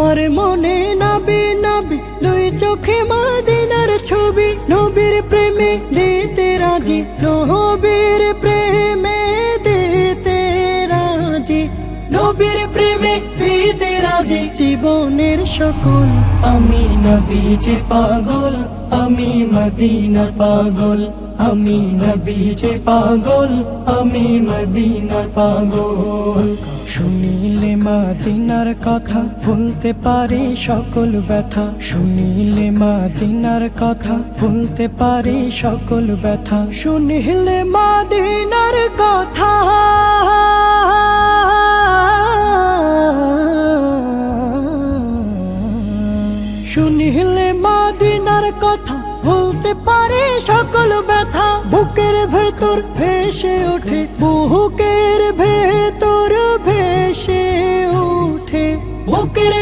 আমার মনে নবী নবী দুই চোখে মদিনার ছবি, নবীর প্রেমে দিতে রাজি, নবীর প্রেমে দিতে রাজি, নবীর প্রেমে দিতে রাজি। জীবনের সকল আমি নবীজির পাগল, আমি মদিনার পাগল, আমি নবীজির পাগল, আমি মদিনার পাগল। শুনিলে মদিনার কথা ভুলতে পারি সকল ব্যথা, শুনিলে মদিনার কথা ভুলতে পারি সকল ব্যথা, শুনিলে মদিনার কথা শুনিলে মদিনার কথা ভুলতে পারি সকল ব্যথা। বুকের ভেতর ভেসে ওঠে, বুকের ভেতর ভেসে ওঠে, বুকের